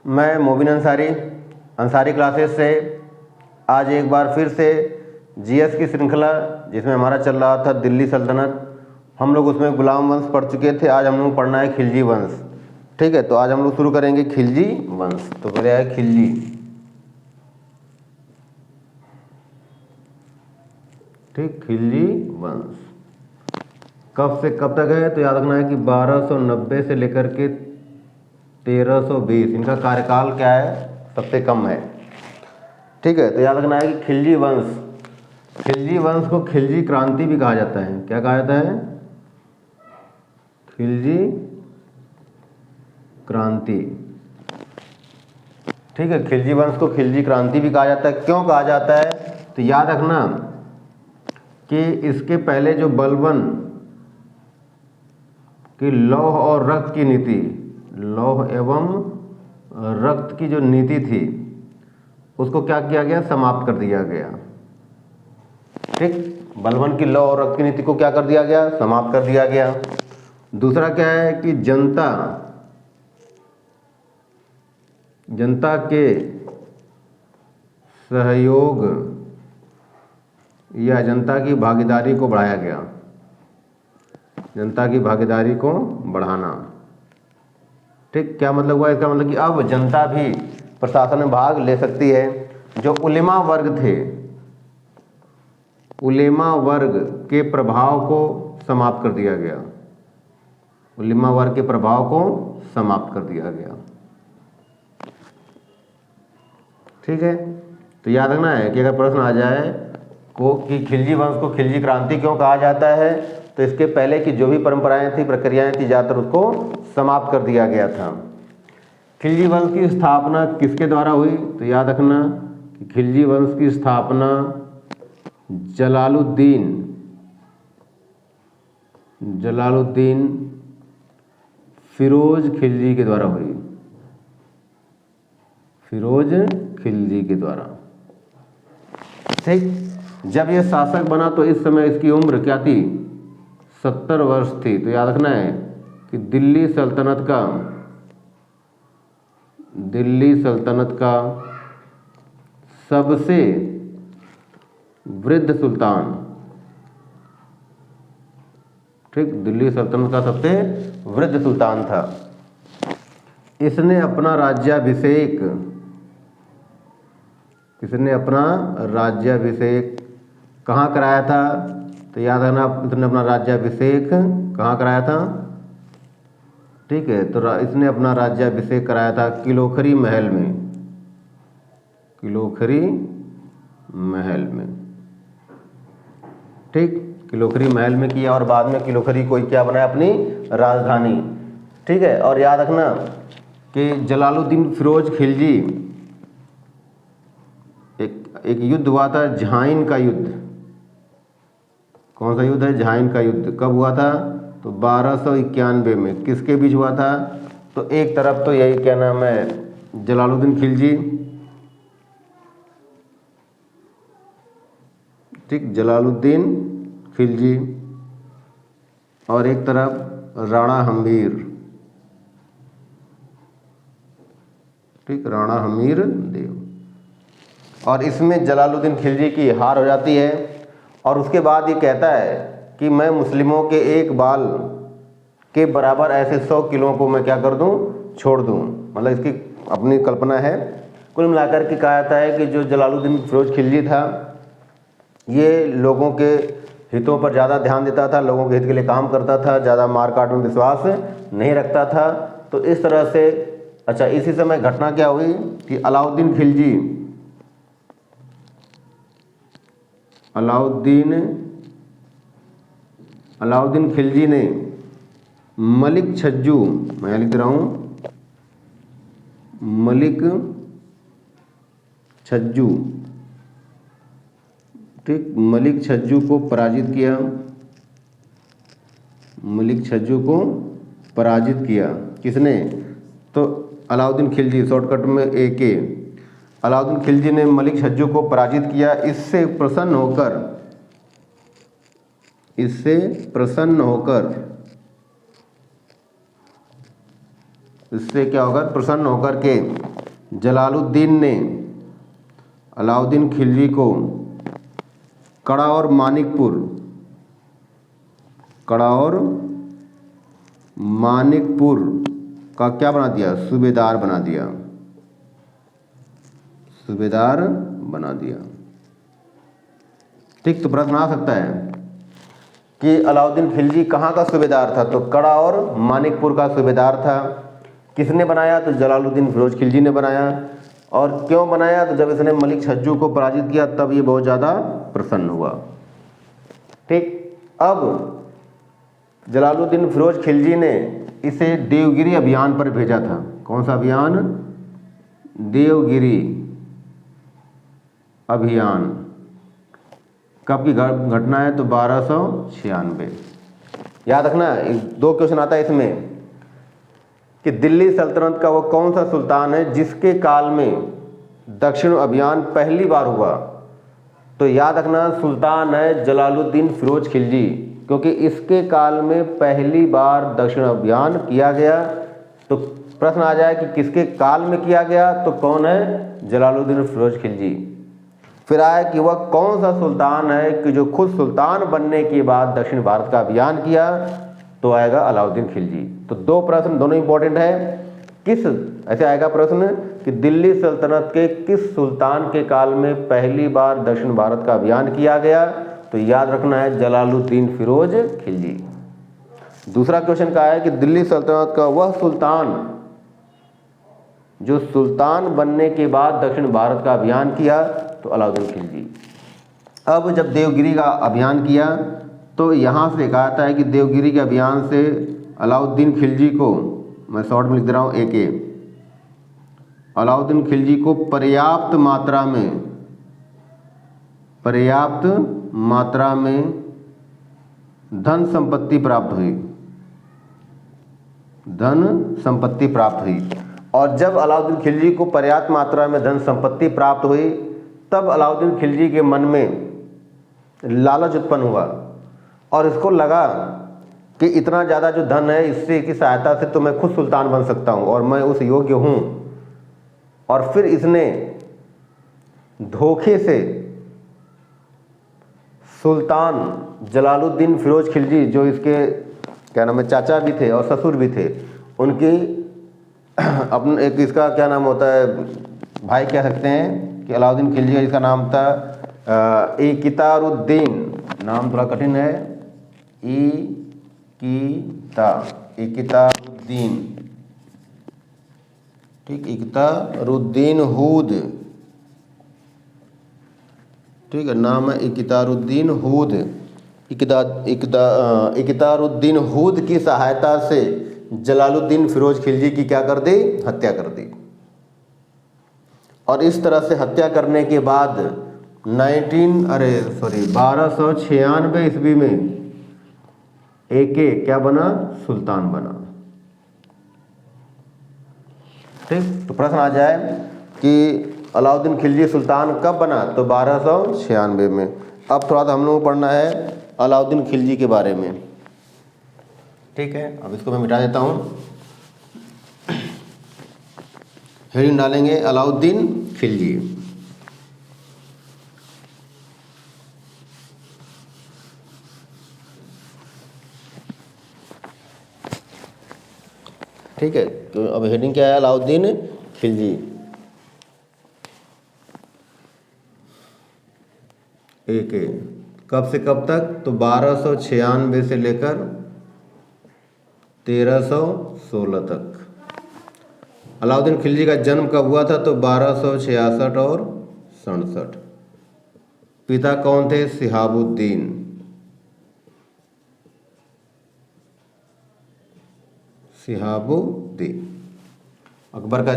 मैं मोबिन अंसारी अंसारी क्लासेस से आज एक बार फिर से जीएस की श्रृंखला जिसमें हमारा चल रहा था दिल्ली सल्तनत, हम लोग उसमें गुलाम वंश पढ़ चुके थे। आज हम लोग पढ़ना है खिलजी वंश। ठीक है, तो आज हम लोग शुरू करेंगे खिलजी वंश। तो पहले है खिलजी। ठीक, खिलजी वंश कब से कब तक है तो याद रखना है कि 1290 से लेकर के 1320 इनका कार्यकाल क्या है, सबसे कम है। ठीक है, तो याद रखना है कि खिलजी वंश को खिलजी क्रांति भी कहा जाता है। क्या कहा जाता है? खिलजी क्रांति। ठीक है, खिलजी वंश को खिलजी क्रांति भी कहा जाता है। क्यों कहा जाता है तो याद रखना कि इसके पहले जो बलबन की लौह और रक्त की नीति, लौह एवं रक्त की जो नीति थी उसको क्या किया गया, समाप्त कर दिया गया। ठीक, बलबन की लौह और रक्त की नीति को क्या कर दिया गया, समाप्त कर दिया गया। दूसरा क्या है कि जनता के सहयोग या जनता की भागीदारी को बढ़ाया गया। जनता की भागीदारी को बढ़ाना। ठीक, क्या मतलब हुआ इसका? मतलब कि अब जनता भी प्रशासन में भाग ले सकती है। जो उलेमा वर्ग थे, उलेमा वर्ग के प्रभाव को समाप्त कर दिया गया। उलेमा वर्ग के प्रभाव को समाप्त कर दिया गया। ठीक है, तो याद रखना है कि अगर प्रश्न आ जाए कि खिलजी वंश को खिलजी क्रांति क्यों कहा जाता है, तो इसके पहले की जो भी परंपराएं थी, प्रक्रियाएं थी, ज़्यादातर उसको समाप्त कर दिया गया था। खिलजी वंश की स्थापना किसके द्वारा हुई तो याद रखना कि खिलजी वंश की स्थापना जलालुद्दीन फिरोज खिलजी के द्वारा हुई। फिरोज खिलजी के द्वारा। ठीक, जब यह शासक बना तो इस समय इसकी उम्र क्या थी, 70 वर्ष थी। तो याद रखना है कि दिल्ली सल्तनत का सबसे वृद्ध सुल्तान। ठीक, दिल्ली सल्तनत का सबसे वृद्ध सुल्तान था। इसने अपना राज्याभिषेक कहाँ कराया था तो याद रखना, इसने अपना राज्याभिषेक कहाँ कराया था? ठीक है, तो इसने अपना राज्याभिषेक कराया था किलोखरी महल में। किलोखरी महल में। ठीक, किलोखरी महल में किया और बाद में किलोखरी को क्या बनाया, अपनी राजधानी। ठीक है, और याद रखना कि जलालुद्दीन फिरोज खिलजी, एक युद्ध हुआ था, झाइन का युद्ध। कौन सा युद्ध है? झाइन का युद्ध। कब हुआ था तो 1291 में। किसके बीच हुआ था तो एक तरफ तो यही क्या नाम है, जलालुद्दीन खिलजी, ठीक, जलालुद्दीन खिलजी, और एक तरफ राणा हमीर। ठीक, राणा हमीर देव। और इसमें जलालुद्दीन खिलजी की हार हो जाती है और उसके बाद ये कहता है कि मैं मुस्लिमों के एक बाल के बराबर ऐसे 100 किलो को मैं क्या कर दूं, छोड़ दूं। मतलब इसकी अपनी कल्पना है। कुल मिलाकर के कहा जाता है कि जो जलालुद्दीन फिरोज खिलजी था, ये लोगों के हितों पर ज़्यादा ध्यान देता था, लोगों के हित के लिए काम करता था, ज़्यादा मारकाट में विश्वास नहीं रखता था। तो इस तरह से अच्छा, इसी समय घटना क्या हुई कि अलाउद्दीन खिलजी ने मलिक छज्जू, मैं लिख रहा हूँ मलिक छज्जू, ठीक, मलिक छज्जू को पराजित किया। मलिक छज्जू को पराजित किया किसने तो अलाउद्दीन खिलजी, शॉर्टकट में AK। अलाउद्दीन खिलजी ने मलिक छज्जू को पराजित किया। इससे प्रसन्न होकर के जलालुद्दीन ने अलाउद्दीन खिलजी को कड़ा और मानिकपुर का क्या बना दिया? सूबेदार बना दिया। ठीक, तो प्रश्न आ सकता है कि अलाउद्दीन खिलजी कहाँ का सूबेदार था? तो कड़ा और मानिकपुर का सूबेदार था। किसने बनाया? तो जलालुद्दीन फिरोज खिलजी ने बनाया। और क्यों बनाया? तो जब इसने मलिक छज्जू को पराजित किया तब ये बहुत ज़्यादा प्रसन्न हुआ। ठीक, अब जलालुद्दीन फिरोज खिलजी ने इसे देवगिरी अभियान पर भेजा था। कौन सा अभियान? देवगिरी अभियान। कब की घटना है? तो 1296। याद रखना, 2 क्वेश्चन आता है इसमें कि दिल्ली सल्तनत का वो कौन सा सुल्तान है जिसके काल में दक्षिण अभियान पहली बार हुआ? तो याद रखना, सुल्तान है जलालुद्दीन फिरोज खिलजी, क्योंकि इसके काल में पहली बार दक्षिण अभियान किया गया। तो प्रश्न आ जाए कि किसके काल में किया गया? तो कौन है? जलालुद्दीन फिरोज खिलजी। फिर आए कि वह कौन सा सुल्तान है कि जो खुद सुल्तान बनने के बाद दक्षिण भारत का अभियान किया? तो आएगा अलाउद्दीन खिलजी। तो 2 प्रश्न दोनों इंपॉर्टेंट है। किस ऐसे आएगा प्रश्न कि दिल्ली सल्तनत के किस सुल्तान के काल में पहली बार दक्षिण भारत का अभियान किया गया? तो याद रखना है जलालुद्दीन फिरोज खिलजी। दूसरा क्वेश्चन का है कि दिल्ली सल्तनत का वह सुल्तान जो सुल्तान बनने के बाद दक्षिण भारत का अभियान किया? तो अलाउद्दीन खिलजी। अब जब देवगिरी का अभियान किया तो यहाँ से कहा था है कि देवगिरी के अभियान से अलाउद्दीन खिलजी को, मैं शॉर्ट में लिख दे रहा हूँ AK, अलाउद्दीन खिलजी को पर्याप्त मात्रा में धन संपत्ति प्राप्त हुई। और जब अलाउद्दीन खिलजी को पर्याप्त मात्रा में धन संपत्ति प्राप्त हुई तब अलाउद्दीन खिलजी के मन में लालच उत्पन्न हुआ और इसको लगा कि इतना ज़्यादा जो धन है इससे की सहायता से तो मैं खुद सुल्तान बन सकता हूँ और मैं उस योग्य हूँ। और फिर इसने धोखे से सुल्तान जलालुद्दीन फिरोज खिलजी, जो इसके क्या नाम है चाचा भी थे और ससुर भी थे, उनकी अपने एक इसका क्या नाम होता है भाई कह सकते हैं कि अलाउद्दीन खिलजी, जिसका नाम था इकितारुद्दीन, नाम थोड़ा कठिन है, इकितारुद्दीन, ठीक, इकितारुद्दीन हुद, ठीक है, नाम है इकितारुद्दीन हुद। इकितारुद्दीन हुद की सहायता से जलालुद्दीन फिरोज खिलजी की क्या कर दी? हत्या कर दी। और इस तरह से हत्या करने के बाद 1296 ईस्वी में AK क्या बना? सुल्तान बना। ठीक, तो प्रश्न आ जाए कि अलाउद्दीन खिलजी सुल्तान कब बना? तो 1296 में। अब थोड़ा सा हम लोगों को पढ़ना है अलाउद्दीन खिलजी के बारे में। ठीक है, अब इसको मैं मिटा देता हूँ। हेडिंग डालेंगे अलाउद्दीन खिलजी। ठीक है, तो अब हेडिंग क्या है? अलाउद्दीन खिलजी। AK कब से कब तक? तो 1296 से लेकर 1316 तक। अलाउद्दीन खिलजी का जन्म कब हुआ था? तो 1266 और 67। पिता कौन थे? शिहाबुद्दीन। अकबर का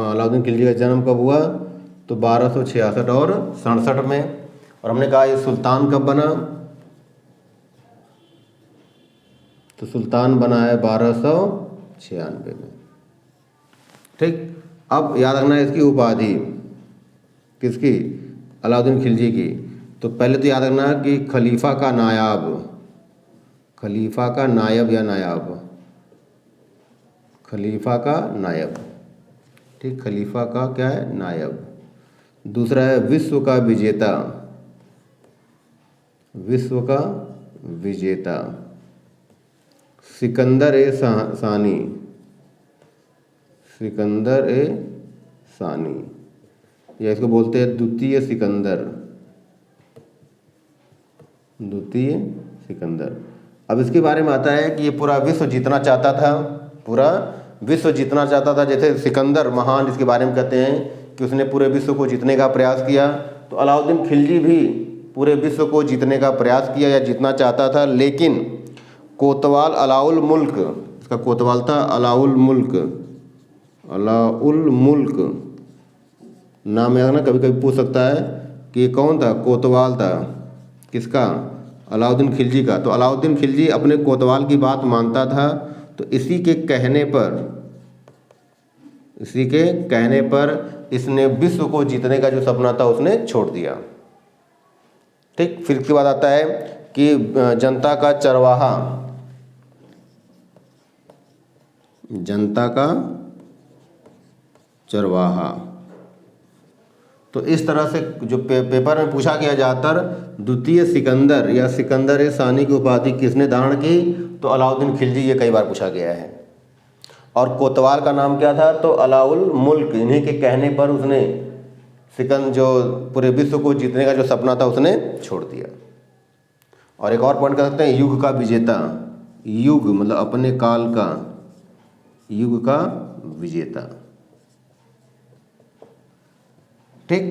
अलाउद्दीन खिलजी का जन्म कब हुआ? तो 1266 और 67 में। और हमने कहा ये सुल्तान कब बना? तो सुल्तान बना है 1296 में। ठीक, अब याद रखना है इसकी उपाधि किसकी? अलाउद्दीन खिलजी की। तो पहले तो याद रखना कि खलीफा का नायाब या नायाब, खलीफा का नायब। ठीक, खलीफा का क्या है, नायब। दूसरा है विश्व का विजेता, विश्व का विजेता, सिकंदर ए सानी, सिकंदर ए सानी, या इसको बोलते हैं द्वितीय सिकंदर, द्वितीय सिकंदर। अब इसके बारे में आता है कि ये पूरा विश्व जीतना चाहता था, पूरा विश्व जीतना चाहता था। जैसे सिकंदर महान, जिसके बारे में कहते हैं कि उसने पूरे विश्व को जीतने का प्रयास किया, तो अलाउद्दीन खिलजी भी पूरे विश्व को जीतने का प्रयास किया या जीतना चाहता था। लेकिन कोतवाल अलाउल मुल्क, इसका कोतवाल था अलाउल मुल्क, अलाउल मुल्क नाम है ना, कभी कभी पूछ सकता है कि ये कौन था, कोतवाल था, किसका, अलाउद्दीन खिलजी का। तो अलाउद्दीन खिलजी अपने कोतवाल की बात मानता था, तो इसी के कहने पर, इसी के कहने पर इसने विश्व को जीतने का जो सपना था उसने छोड़ दिया। ठीक, फिर इसके बाद आता है कि जनता का चरवाहा, जनता का चरवाहा। तो इस तरह से जो पेपर में पूछा गया ज़्यादातर, द्वितीय सिकंदर या सिकंदर ए सानी की उपाधि किसने धारण की, तो अलाउद्दीन खिलजी, ये कई बार पूछा गया है। और कोतवाल का नाम क्या था, तो अलाउल मुल्क, इन्हीं के कहने पर उसने जो पूरे विश्व को जीतने का जो सपना था उसने छोड़ दिया। और एक और पॉइंट कर सकते हैं, युग का विजेता, युग मतलब अपने काल का, युग का विजेता। ठीक,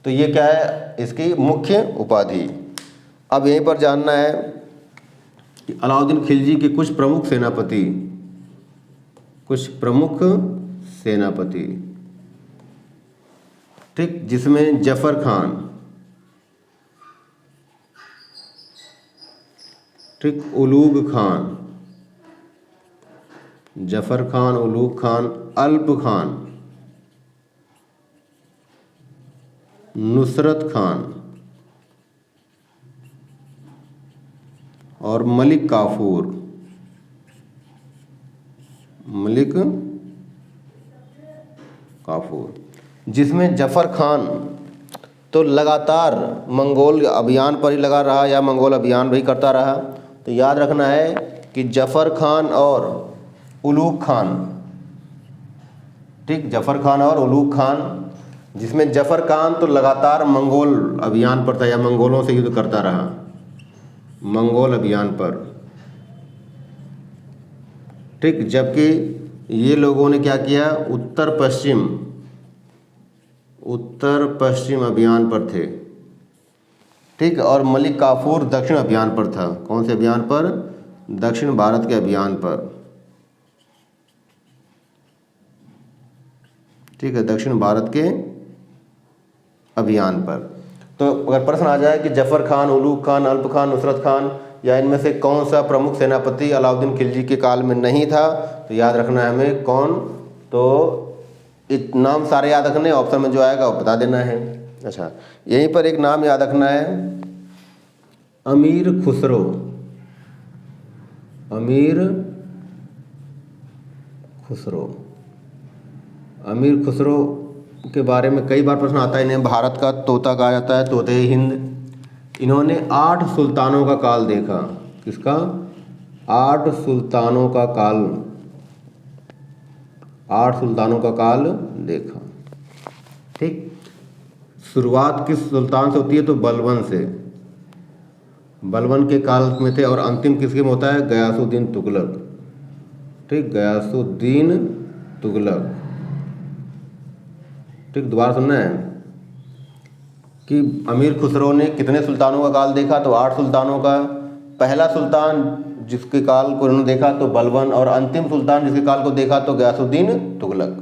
तो ये क्या है, इसकी मुख्य उपाधि। अब यहीं पर जानना है कि अलाउद्दीन खिलजी के कुछ प्रमुख सेनापति, कुछ प्रमुख सेनापति, ठीक, जिसमें जफर खान, ठीक, उलूग खान, जफर खान, उलूग खान, अल्प खान, नुसरत खान और मलिक काफूर, मलिक काफूर। जिसमें जफर खान तो लगातार मंगोल अभियान पर ही लगा रहा या मंगोल अभियान भी करता रहा। तो याद रखना है कि जफर खान और उलूग खान, ठीक, जफर खान और उलूग खान, जिसमें जफर खान तो लगातार मंगोल अभियान पर था या मंगोलों से युद्ध करता रहा, मंगोल अभियान पर, ठीक, जबकि ये लोगों ने क्या किया, उत्तर पश्चिम अभियान पर थे। ठीक, और मलिक काफूर दक्षिण अभियान पर था। कौन से अभियान पर, दक्षिण भारत के अभियान पर। ठीक है, दक्षिण भारत के अभियान पर। तो अगर प्रश्न आ जाए कि जफर खान, उलूग खान, अल्प खान, नुसरत खान या इनमें से कौन सा प्रमुख सेनापति अलाउद्दीन खिलजी के काल में नहीं था, तो याद रखना है हमें कौन, तो नाम सारे याद रखने, ऑप्शन में जो आएगा वो बता देना है। अच्छा, यहीं पर एक नाम याद रखना है, अमीर खुसरो, अमीर खुसरो। अमीर खुसरो के बारे में कई बार प्रश्न आता है। इन्हें भारत का तोता कहा जाता है, तोते हिंद। इन्होंने 8 सुल्तानों का काल देखा। किसका, 8 सुल्तानों का काल, 8 सुल्तानों का काल देखा। ठीक, शुरुआत किस सुल्तान से होती है, तो बलबन से, बलबन के काल में थे। और अंतिम किसके में होता है, गयासुद्दीन तुगलक। ठीक, गयासुद्दीन तुगलक। ठीक, दोबारा सुनना है कि अमीर खुसरो ने कितने सुल्तानों का काल देखा, तो 8 सुल्तानों का। पहला सुल्तान जिसके काल को उन्होंने देखा तो बलबन, और अंतिम सुल्तान जिसके काल को देखा तो गयासुद्दीन तुगलक।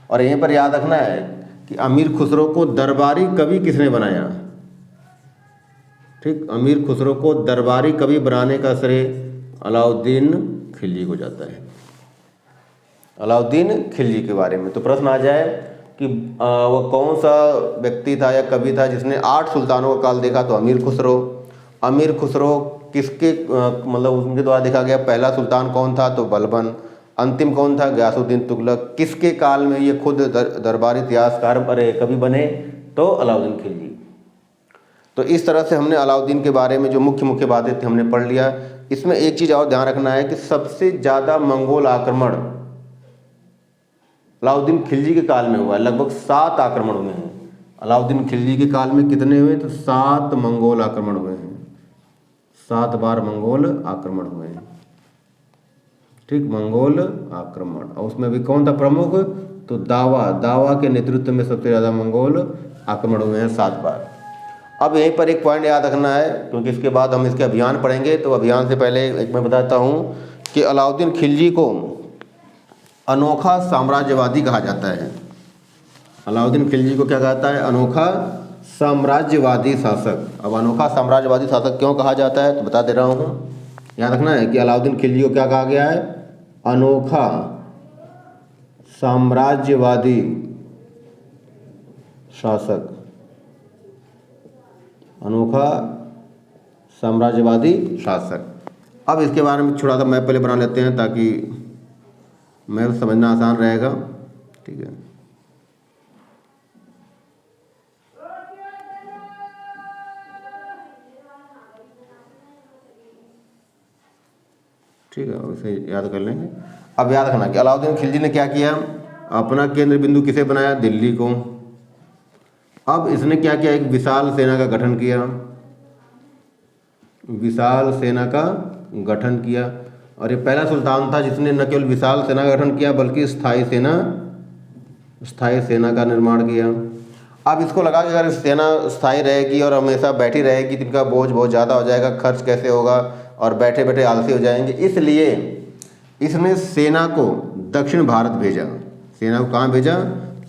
और यहीं पर याद रखना है कि अमीर खुसरो को दरबारी कवि किसने बनाया। ठीक, अमीर खुसरो को दरबारी कवि बनाने का श्रेय अलाउद्दीन खिलजी को जाता है, अलाउद्दीन खिलजी के बारे में। तो प्रश्न आ जाए कि वो कौन सा व्यक्ति था या कवि था जिसने 8 सुल्तानों का काल देखा, तो अमीर खुसरो। अमीर खुसरो किसके मतलब उनके द्वारा देखा गया पहला सुल्तान कौन था, तो बलबन। अंतिम कौन था? गयासुद्दीन तुगलक। किसके काल में ये खुद दरबारी इतिहासकार कवि बने? तो अलाउद्दीन खिलजी। तो इस तरह से हमने अलाउद्दीन के बारे में जो मुख्य मुख्य बातें थी हमने पढ़ लिया। इसमें एक चीज़ और ध्यान रखना है कि सबसे ज़्यादा मंगोल आक्रमण अलाउद्दीन खिलजी के काल में हुआ है। लगभग 7 आक्रमण हुए हैं। अलाउद्दीन खिलजी के काल में कितने हुए? तो 7 मंगोल आक्रमण हुए हैं। 7 बार मंगोल आक्रमण हुए हैं। ठीक, मंगोल आक्रमण। और उसमें भी कौन था प्रमुख? तो दावा के नेतृत्व में सबसे ज़्यादा मंगोल आक्रमण हुए हैं 7 बार। अब यहीं पर एक पॉइंट याद रखना है, क्योंकि इसके बाद हम इसके अभियान पढ़ेंगे। तो अभियान से पहले एक मैं बताता हूँ कि अलाउद्दीन खिलजी को अनोखा साम्राज्यवादी कहा जाता है। अलाउद्दीन खिलजी को क्या कहता है? अनोखा साम्राज्यवादी शासक। अब अनोखा साम्राज्यवादी शासक क्यों कहा जाता है तो बता दे रहा हूँ। याद रखना है कि अलाउद्दीन खिलजी को क्या कहा गया है? अनोखा साम्राज्यवादी शासक। अनोखा साम्राज्यवादी शासक। अब इसके बारे में थोड़ा सा मैप पहले बना लेते हैं ताकि मैप समझना आसान रहेगा। ठीक है, ठीक है, उसे याद कर लेंगे। अब याद रखना कि अलाउद्दीन खिलजी ने क्या किया? अपना केंद्र बिंदु किसे बनाया? दिल्ली को। अब इसने क्या किया? एक विशाल सेना का गठन किया। विशाल सेना का गठन किया। और ये पहला सुल्तान था जिसने न केवल विशाल सेना का गठन किया बल्कि स्थायी सेना का निर्माण किया। अब इसको लगा कि अगर सेना स्थायी रहेगी और हमेशा बैठी रहेगी तो इनका बोझ बहुत ज़्यादा हो जाएगा, खर्च कैसे होगा और बैठे बैठे आलसी हो जाएंगे। इसलिए इसने सेना को दक्षिण भारत भेजा। सेना को कहाँ भेजा?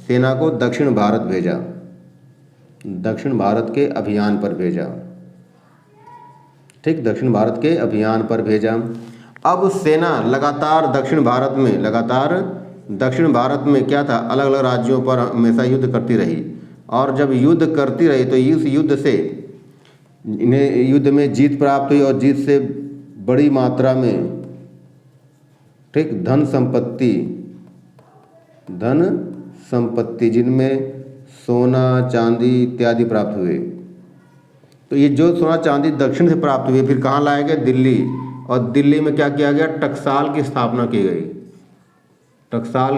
सेना को दक्षिण भारत भेजा। दक्षिण भारत के अभियान पर भेजा। ठीक, दक्षिण भारत के अभियान पर भेजा। अब सेना लगातार दक्षिण भारत में क्या था? अलग अलग राज्यों पर हमेशा युद्ध करती रही। और जब युद्ध करती रही तो इस युद्ध से इन्हें युद्ध में जीत प्राप्त हुई और जीत से बड़ी मात्रा में ठीक धन संपत्ति जिनमें सोना चांदी इत्यादि प्राप्त हुए। तो ये जो सोना चांदी दक्षिण से प्राप्त हुए फिर कहाँ लाया गया? दिल्ली। और दिल्ली में क्या किया गया? टकसाल की स्थापना की गई। टकसाल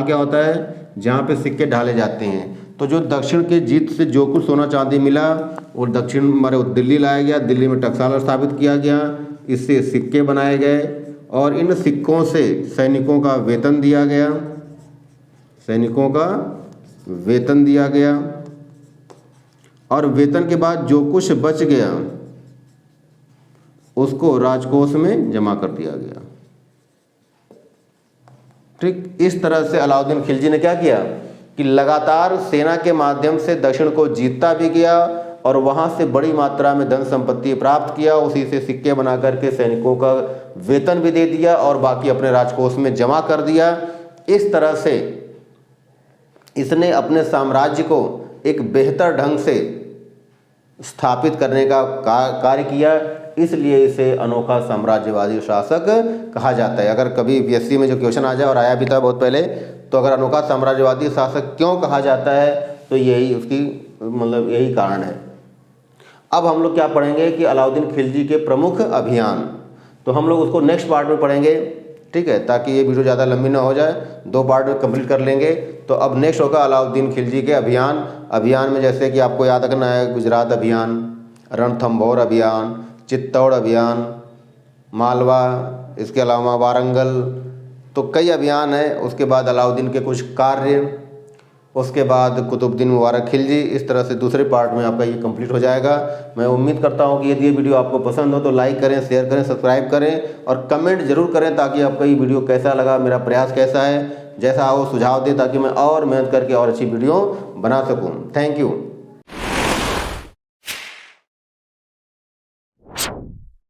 क्या होता है? जहाँ पे सिक्के ढाले जाते हैं। तो जो दक्षिण के जीत से जो कुछ सोना चांदी मिला वो दिल्ली लाया गया। दिल्ली में टकसाल स्थापित किया गया। इससे सिक्के बनाए गए और इन सिक्कों से सैनिकों का वेतन दिया गया। और वेतन के बाद जो कुछ बच गया उसको राजकोष में जमा कर दिया गया। ठीक, इस तरह से अलाउद्दीन खिलजी ने क्या किया कि लगातार सेना के माध्यम से दक्षिण को जीतता भी गया और वहां से बड़ी मात्रा में धन संपत्ति प्राप्त किया। उसी से सिक्के बना करके सैनिकों का वेतन भी दे दिया और बाकी अपने राजकोष में जमा कर दिया। इस तरह से इसने अपने साम्राज्य को एक बेहतर ढंग से स्थापित करने का कार्य किया। इसलिए इसे अनोखा साम्राज्यवादी शासक कहा जाता है। अगर कभी यूपीएससी में जो क्वेश्चन आ जाए और आया भी था बहुत पहले, तो अगर अनोखा साम्राज्यवादी शासक क्यों कहा जाता है तो यही कारण है। अब हम लोग क्या पढ़ेंगे कि अलाउद्दीन खिलजी के प्रमुख अभियान, तो हम लोग उसको नेक्स्ट पार्ट में पढ़ेंगे। ठीक है, ताकि ये वीडियो ज़्यादा लंबी ना हो जाए, 2 पार्ट में कंप्लीट कर लेंगे। तो अब नेक्स्ट होगा अलाउद्दीन खिलजी के अभियान में जैसे कि आपको याद रखना है गुजरात अभियान, रणथंभौर अभियान, चित्तौड़ अभियान, मालवा, इसके अलावा वारंगल, तो कई अभियान है। उसके बाद अलाउद्दीन के कुछ कार्य, उसके बाद कुतुबुद्दीन मुबारक खिलजी। इस तरह से दूसरे पार्ट में आपका ये कंप्लीट हो जाएगा। मैं उम्मीद करता हूँ कि यदि ये वीडियो आपको पसंद हो तो लाइक करें, शेयर करें, सब्सक्राइब करें और कमेंट जरूर करें ताकि आपका ये वीडियो कैसा लगा, मेरा प्रयास कैसा है, जैसा हो सुझाव दें ताकि मैं और मेहनत करके और अच्छी वीडियो बना सकूँ। Thank you.